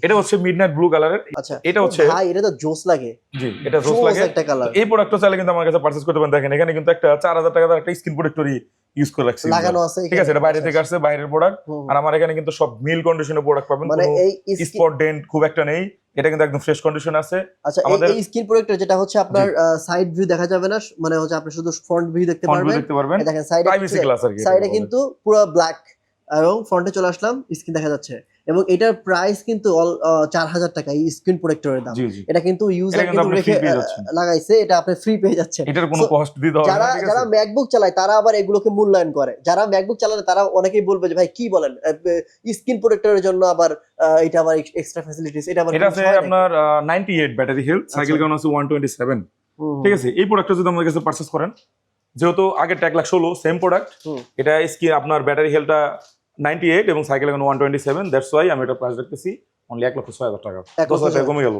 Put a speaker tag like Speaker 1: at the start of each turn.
Speaker 1: এটা হচ্ছে midnight blue কালারের।
Speaker 2: আচ্ছা
Speaker 1: এটা হচ্ছে
Speaker 2: ভাই এটা তো জোস লাগে।
Speaker 1: জি এটা জোস লাগে
Speaker 2: একটা কালার
Speaker 1: এই প্রোডাক্টটা চাইলে কিন্তু আমার কাছে পারচেজ করতে পারেন। দেখেন এখানে কিন্তু একটা 4000 টাকা দামের একটা স্ক্রিন প্রোটেক্টরই ইউজ করে রাখছি
Speaker 2: লাগানো আছে।
Speaker 1: ঠিক আছে, এটা বাইরে থেকে আসছে, বাইরের প্রোডাক্ট। আর আমার এখানে কিন্তু সব মিল কন্ডিশনের প্রোডাক্ট পাবেন,
Speaker 2: মানে এই
Speaker 1: স্পট ডেন্ট খুব একটা নেই, এটা কিন্তু একদম ফ্রেশ কন্ডিশন আছে।
Speaker 2: আচ্ছা এই স্ক্রিন প্রোটেক্টর যেটা হচ্ছে আপনার সাইড ভিউ দেখা যাবে না, মানে হচ্ছে আপনি শুধু ফ্রন্ট ভিউ দেখতে পারবেন। দেখেন
Speaker 1: প্রাইভেসি গ্লাস আর কি,
Speaker 2: সাইডে কিন্তু পুরো ব্ল্যাক এবং ফ্রন্টে চলে আসলাম স্ক্রিন দেখা যাচ্ছে। এবং এটার প্রাইস কিন্তু 4000 টাকা এই স্ক্রিন প্রোটেক্টরের দাম। এটা কিন্তু ইউজার কিন্তু রেখে লাগাইছে, এটা আপনি ফ্রি পেয়ে যাচ্ছেন,
Speaker 1: এটার কোনো কস্ট দিতে হবে না।
Speaker 2: যারা ম্যাকবুক চালায় তারা আবার এগুলোকে মূল্যায়ন করে। যারা ম্যাকবুক চালায় তারা অনেকেই বলবে যে ভাই কি বলেন স্ক্রিন প্রোটেক্টরের জন্য আবার এটা আবার এক্সট্রা ফ্যাসিলিটিস। এটা আছে
Speaker 1: আপনার 98 ব্যাটারি হেলথ, সাইকেল কাউন্ট আছে 127 ঠিক আছে। এই প্রোডাক্টটা যদি আমাদের কাছে পারচেজ করেন, যেহেতু আগে 1,16,000 সেম প্রোডাক্ট, এটা স্ক্রিন আপনার ব্যাটারি হেলথটা 98 এবং সাইকেল কাউন্ট 127, দ্যাটস ওয়াই আমি এটা প্রাইস রাখতেছি অনলি 1,06,000 টাকা, 10,000 টাকা কমে গেল।